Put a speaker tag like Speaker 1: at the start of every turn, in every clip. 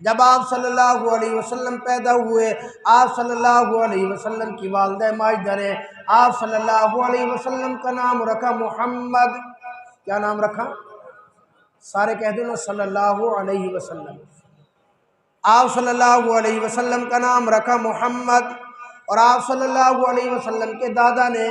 Speaker 1: جب آپ صلی اللہ علیہ وسلم پیدا ہوئے، آپ صلی اللہ علیہ وسلم کی والدہ ماجدہ نے آپ صلی اللہ علیہ وسلم کا نام رکھا محمد۔ کیا نام رکھا؟ سارے کہہ دو نا، صلی اللہ علیہ وسلم۔ آپ صلی اللہ علیہ وسلم کا نام رکھا محمد، اور آپ صلی اللہ علیہ وسلم کے دادا نے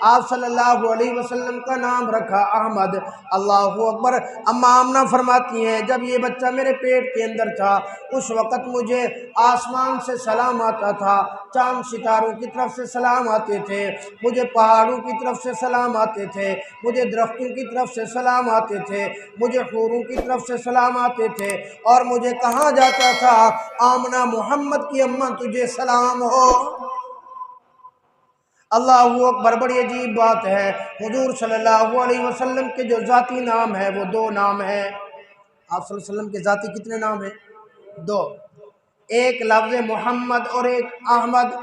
Speaker 1: آپ صلی اللہ علیہ وسلم کا نام رکھا احمد۔ اللہ اکبر۔ اماں آمنہ فرماتی ہیں جب یہ بچہ میرے پیٹ کے اندر تھا اس وقت مجھے آسمان سے سلام آتا تھا، چاند ستاروں کی طرف سے سلام آتے تھے، مجھے پہاڑوں کی طرف سے سلام آتے تھے، مجھے درختوں کی طرف سے سلام آتے تھے، مجھے حوروں کی طرف سے سلام آتے تھے، اور مجھے کہا جاتا تھا آمنہ محمد کی اماں تجھے سلام ہو۔ اللہ اکبر۔ بڑی عجیب بات ہے، حضور صلی اللہ علیہ وسلم کے جو ذاتی نام ہے وہ دو نام ہیں۔ آپ صلی اللہ علیہ وسلم کے ذاتی کتنے نام ہیں؟ دو، ایک لفظ محمد اور ایک احمد۔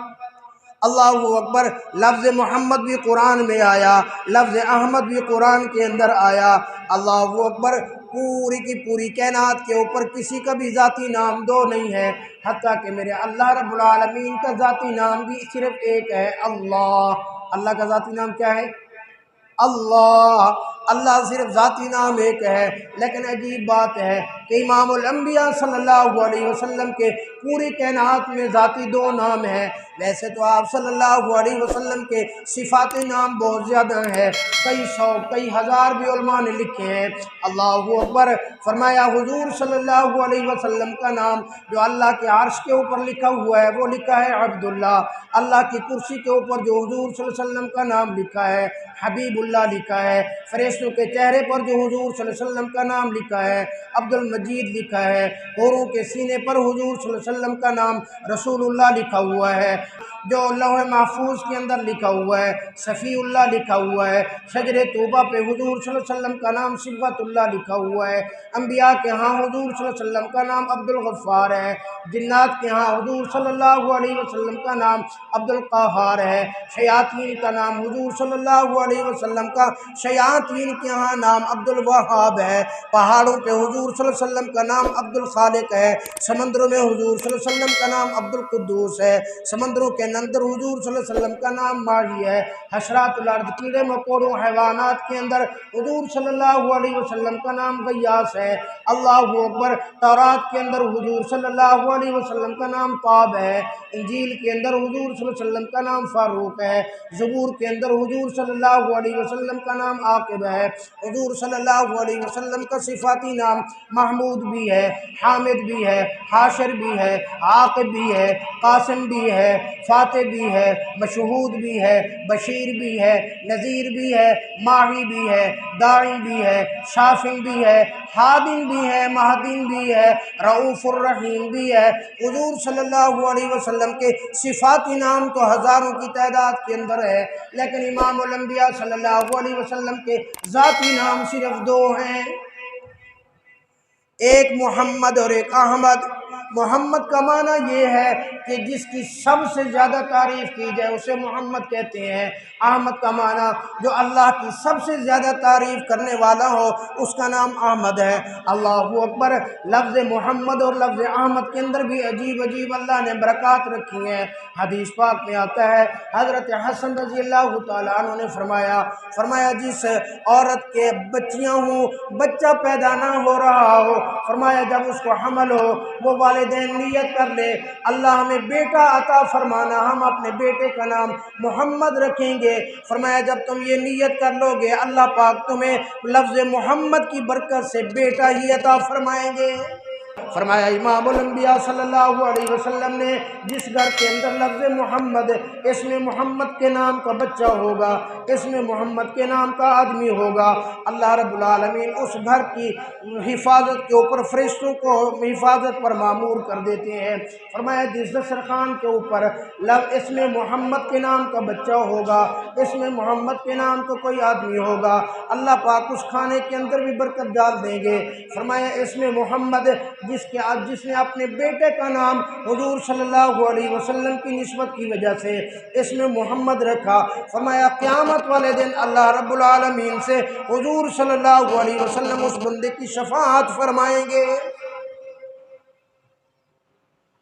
Speaker 1: اللہ اکبر۔ لفظ محمد بھی قرآن میں آیا، لفظ احمد بھی قرآن کے اندر آیا۔ اللہ اکبر۔ پوری کی پوری کائنات کے اوپر کسی کا بھی ذاتی نام دو نہیں ہے، حتیٰ کہ میرے اللہ رب العالمین کا ذاتی نام بھی صرف ایک ہے، اللہ۔ اللہ کا ذاتی نام کیا ہے؟ اللہ۔ اللہ صرف ذاتی نام ایک ہے، لیکن عجیب بات ہے کہ امام الانبیاء صلی اللہ علیہ وسلم کے پوری کائنات میں ذاتی دو نام ہیں۔ ویسے تو آپ صلی اللہ علیہ وسلم کے صفاتی نام بہت زیادہ ہیں، کئی سو کئی ہزار بھی علماء نے لکھے ہیں۔ اللہ اکبر۔ فرمایا حضور صلی اللہ علیہ وسلم کا نام جو اللہ کے عرش کے اوپر لکھا ہوا ہے وہ لکھا ہے عبداللہ۔ اللہ کی کرسی کے اوپر جو حضور صلی اللہ علیہ وسلم کا نام لکھا ہے حبیب اللہ لکھا ہے۔ فرشتوں کے چہرے پر جو حضور صلی اللہ علیہ وسلم کا نام لکھا ہے عبد المجید لکھا ہے۔ حوروں کے سینے پر حضور صلی اللہ علیہ وسلم کا نام رسول اللہ لکھا ہوا ہے۔ جو لوح محفوظ کے اندر لکھا ہوا ہے صفی اللہ لکھا ہوا ہے۔ شجر طوبہ پہ حضور صلی اللہ علیہ وسلم کا نام صبغۃ اللہ لکھا ہوا ہے۔ انبیاء کے ہاں حضور صلی اللہ علیہ وسلم کا نام عبد الغفار ہے۔ جنات کے ہاں حضور صلی اللہ علیہ وسلم کا نام عبد القہار ہے۔ شیاطین کا نام حضور صلی اللہ علیہ وسلم کا شیاطین کے ہاں نام عبد الوہاب ہے۔ پہاڑوں پہ حضور صلی اللہ علیہ وسلم کا نام عبد الخالق ہے۔ سمندروں میں حضور صلی اللہ علیہ وسلم کا نام عبد القدوس ہے۔ سمندروں کے اندر حضور صلی اللہ علیہ وسلم کا نام ماہی ہے۔ حشرات الارض کیڑے مکوڑوں حیوانات کے اندر حضور صلی اللہ علیہ وسلم کا نام غیاث ہے۔ اللہ اکبر۔ تورات کے اندر حضور صلی اللہ علیہ وسلم کا نام طاب ہے۔ انجیل کے اندر حضور صلی اللہ علیہ وسلم کا نام فاروق ہے۔ زبور کے اندر حضور صلی اللہ علیہ وسلم کا نام عاقب ہے۔ حضور صلی اللہ علیہ وسلم کا صفاتی نام محمود بھی ہے، حامد بھی ہے، حاشر بھی ہے، عاقب بھی ہے، قاسم بھی ہے، فاتح بھی ہے، مشہود بھی ہے، بشیر بھی ہے، نذیر بھی ہے، ماہی بھی ہے، داعی بھی ہے، شافع بھی ہے، ہادن بھی ہے، مہدن بھی ہے، رؤوف الرحیم بھی ہے۔ حضور صلی اللہ علیہ وسلم کے صفاتی نام تو ہزاروں کی تعداد کے اندر ہے، لیکن امام الانبیاء صلی اللہ علیہ وسلم کے ذاتی نام صرف دو ہیں، ایک محمد اور ایک احمد۔ محمد کا معنی یہ ہے کہ جس کی سب سے زیادہ تعریف کی جائے اسے محمد کہتے ہیں۔ احمد کا معنی جو اللہ کی سب سے زیادہ تعریف کرنے والا ہو اس کا نام احمد ہے۔ اللہ اکبر۔ لفظ محمد اور لفظ احمد کے اندر بھی عجیب عجیب اللہ نے برکات رکھی ہیں۔ حدیث پاک میں آتا ہے حضرت حسن رضی اللہ تعالیٰ عنہ نے فرمایا جس عورت کے بچیاں ہوں، بچہ پیدا نہ ہو رہا ہو، فرمایا جب اس کو حمل ہو وہ والدین نیت کر لے اللہ ہمیں بیٹا عطا فرمانا، ہم اپنے بیٹے کا نام محمد رکھیں گے۔ فرمایا جب تم یہ نیت کر لو گے اللہ پاک تمہیں لفظ محمد کی برکت سے بیٹا ہی عطا فرمائیں گے۔ فرمایا امام الانبیاء صلی اللہ علیہ وسلم نے جس گھر کے اندر لفظ محمد اسم محمد کے نام کا بچہ ہوگا، اسم محمد کے نام کا آدمی ہوگا، اللہ رب العالمین اس گھر کی حفاظت کے اوپر فرشتوں کو حفاظت پر مامور کر دیتے ہیں۔ فرمایا جس دسترخوان کے اوپر اسم محمد کے نام کا بچہ ہوگا، اسم محمد کے نام کا کوئی آدمی ہوگا، اللہ پاک اس کھانے کے اندر بھی برکت ڈال دیں گے۔ فرمایا اسم محمد جس نے اپنے بیٹے کا نام حضور صلی اللہ علیہ وسلم کی نسبت کی وجہ سے اسم محمد رکھا، فرمایا قیامت والے دن اللہ رب العالمین سے حضور صلی اللہ علیہ وسلم اس بندے کی شفاعت فرمائیں گے۔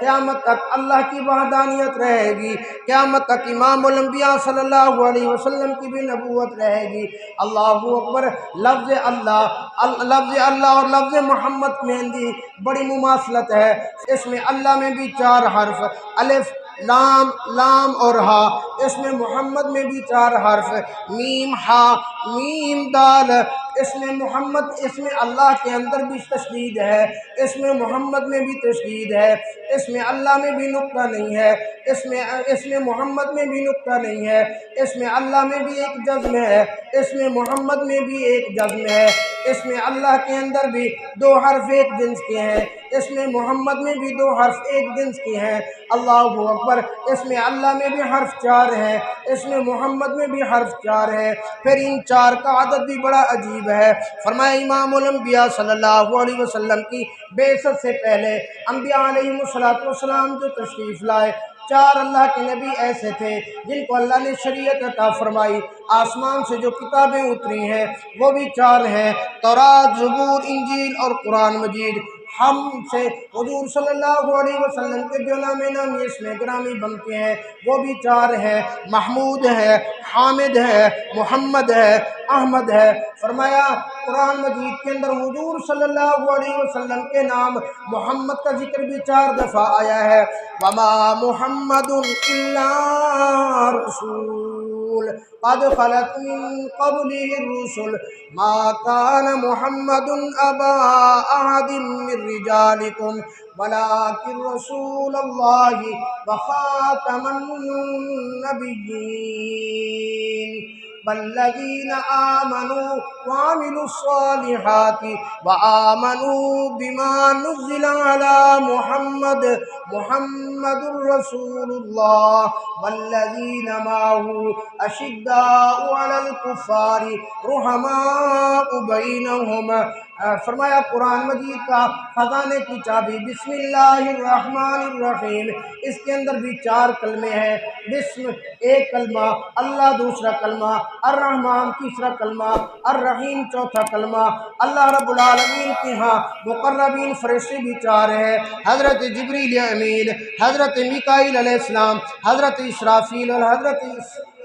Speaker 1: قیامت تک اللہ کی وحدانیت رہے گی، قیامت تک امام الانبیاء صلی اللہ علیہ وسلم کی بھی نبوت رہے گی۔ اللہ اکبر۔ لفظ اللہ اور لفظ محمد میں بھی بڑی مماثلت ہے۔ اس میں اللہ میں بھی 4 حرف الف لام اور ہا، اس میں محمد میں بھی 4 حرف میم ہا میم دال۔ اس میں محمد، اس میں اللہ کے اندر بھی تشدید ہے، اس میں محمد میں بھی تشدید ہے، اس میں اللہ میں بھی نقطہ نہیں ہے، اس میں محمد میں بھی نقطہ نہیں ہے، اس میں اللہ میں بھی ایک جزم ہے، اس میں محمد میں بھی ایک جزم ہے، اس میں اللہ کے اندر بھی 2 حرف ایک جنس کے ہیں، اس میں محمد میں بھی 2 حرف ایک جنس کے ہیں۔ اللہ اکبر۔ اس میں اللہ میں بھی حرف 4 ہے، اس میں محمد میں بھی حرف 4 ہے۔ پھر ان 4 کا عدد بھی بڑا عجیب ہے۔ فرمایا امام الانبیاء صلی اللہ علیہ وسلم کی بعثت سے پہلے انبیاء علیہم السلام جو تشریف لائے، 4 اللہ کے نبی ایسے تھے جن کو اللہ نے شریعت عطا فرمائی، آسمان سے جو کتابیں اتری ہیں وہ بھی 4 ہیں، تورات، زبور، انجیل اور قرآن مجید۔ ہم سے حضور صلی اللہ علیہ وسلم کے جو نامی اس میں گرامی بنتے ہیں وہ بھی 4 ہیں، محمود ہے، حامد ہے، محمد ہے، احمد ہے۔ فرمایا قرآن مجید کے اندر حضور صلی اللہ علیہ وسلم کے نام محمد کا ذکر بھی 4 دفعہ آیا ہے۔ وما محمد الا رسول قد خلت من قبله الرسل ما كان محمد ابا احد من رجالكم ولكن رسول الله وخاتم النبيين والذين آمنوا وعملوا الصالحات وآمنوا بما نزل على محمد رسول الله والذين معه أشداء على الكفار رحماء بينهم۔ فرمایا قرآن مجید کا خزانے کی چابی بسم اللہ الرحمن الرحیم، اس کے اندر بھی 4 کلمے ہیں۔ بسم ایک کلمہ، اللہ دوسرا کلمہ، الرحمن تیسرا کلمہ، الرحیم چوتھا کلمہ۔ اللہ رب العالمین کے ہاں مقربین فرشتے بھی 4 ہیں، حضرت جبریل امین، حضرت میکائیل علیہ السلام، حضرت اسرافیل اور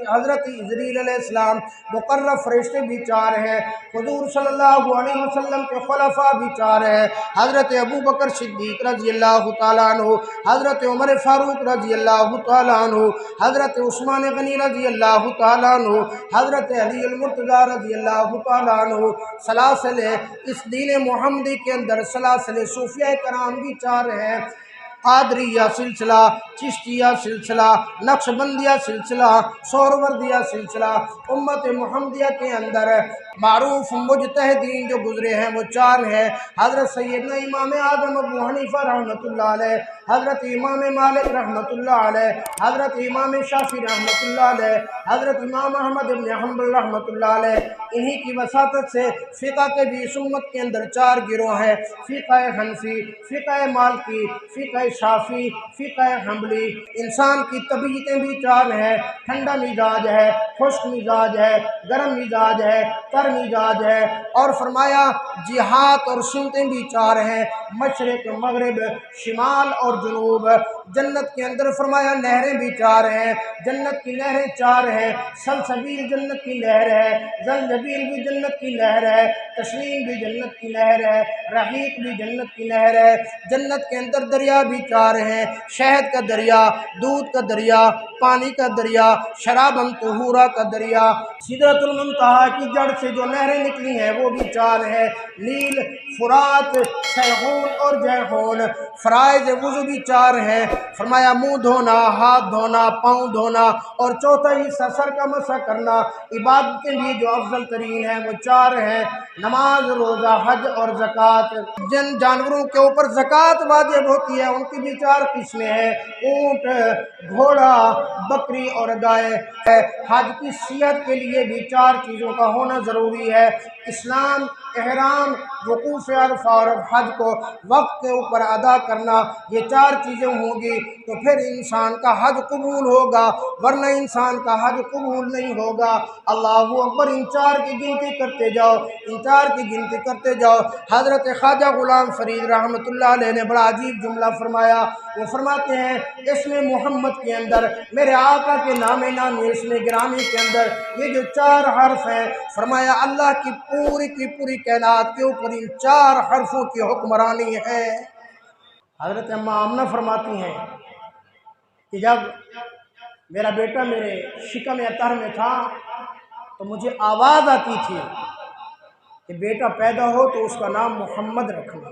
Speaker 1: حضرت عزرائیل علیہ السلام۔ مقرب فرشتے بھی 4 ہیں۔ حضور صلی اللہ علیہ وسلم کے خلفاء بھی 4 ہیں، حضرت ابو بکر صدیق رضی اللہ تعالیٰ عنہ، حضرت عمر فاروق رضی اللہ تعالیٰ عنہ، حضرت عثمان غنی رضی اللہ تعالیٰ عنہ، حضرت علی المرتضیٰ رضی اللہ تعالیٰ عنہ۔ سلاسل اس دین محمدی کے اندر سلاسل صوفیہ کرام بھی 4 ہیں، قادریہ سلسلہ، چشتیہ سلسلہ، نقشبندیہ سلسلہ، سہروردیہ سلسلہ۔ امت محمدیہ کے اندر معروف مجتہدین جو گزرے ہیں وہ 4 ہیں، حضرت سیدنا امام اعظم ابو حنیفہ رحمۃ اللہ علیہ، حضرت امام مالک رحمۃ اللہ علیہ، حضرت امام شافعی رحمۃ اللہ علیہ، حضرت امام احمد بن حنبل رحمۃ اللہ علیہ۔ انہی کی وساطت سے فقہ کے بھی اس امت کے اندر 4 گروہ ہیں، فقہ حنفی، فقہ مالکی، فقہ شافعی، فقہ حنبلی۔ انسان کی طبیعتیں بھی 4 ہیں، ٹھنڈا مزاج ہے، خشک مزاج ہے، گرم مزاج ہے، تر مزاج ہے۔ اور فرمایا جہات اور سمتیں بھی 4 ہیں، مشرق، مغرب، شمال اور جنوب۔ جنت کے اندر فرمایا نہریں بھی 4 ہیں، جنت کی نہریں 4 ہیں، سلسبیل جنت کی نہر ہے، زنجبیل بھی جنت کی نہر ہے، تسلیم بھی جنت کی نہر ہے، رحیق بھی جنت کی نہر ہے۔ جنت کے اندر دریا بھی 4 ہیں، شہد کا دریا، دودھ کا دریا، پانی کا دریا، شراباً طہورا کا دریا۔ سدرۃ المنتہا کی جڑ سے جو نہریں نکلی ہیں وہ بھی 4 ہیں، نیل، فرات، سیحون اور جیحون۔ فرائض وضو بھی 4 ہیں، فرمایا منہ دھونا، ہاتھ دھونا، پاؤں دھونا، اور چوتھا حصہ سر کا مسح کرنا۔ عبادتیں بھی جو افضل ترین ہیں وہ 4 ہیں، نماز، روزہ، حج اور زکوٰۃ۔ جن جانوروں کے اوپر زکوٰۃ واجب ہوتی ہے ان کی بھی 4 قسمیں ہیں، اونٹ، گھوڑا، بکری اور گائے۔ حج کی صحت کے لیے بھی 4 چیزوں کا ہونا ضروری ہے، اسلام، احرام، وقوف عرفہ اور حج کو وقت کے اوپر ادا کرنا، یہ 4 چیزیں ہوں گی تو پھر انسان کا حج قبول ہوگا، ورنہ انسان کا حج قبول نہیں ہوگا۔ اللہ اکبر، ان 4 کی گنتی کرتے جاؤ، ان 4 کی گنتی کرتے جاؤ۔ حضرت خواجہ غلام فرید رحمۃ اللہ علیہ نے بڑا عجیب جملہ فرمایا، وہ فرماتے ہیں اس میں محمد کے اندر، میرے آقا کے نام نامی، اس میں گرامی کے اندر یہ جو 4 حرف ہیں، فرمایا اللہ کی پوری کائنات کے اوپر ان 4 حرفوں کی حکمرانی ہے۔ حضرت اماں آمنہ فرماتی ہیں کہ جب میرا بیٹا میرے شکم اطہر میں تھا تو مجھے آواز آتی تھی کہ بیٹا پیدا ہو تو اس کا نام محمد رکھنا۔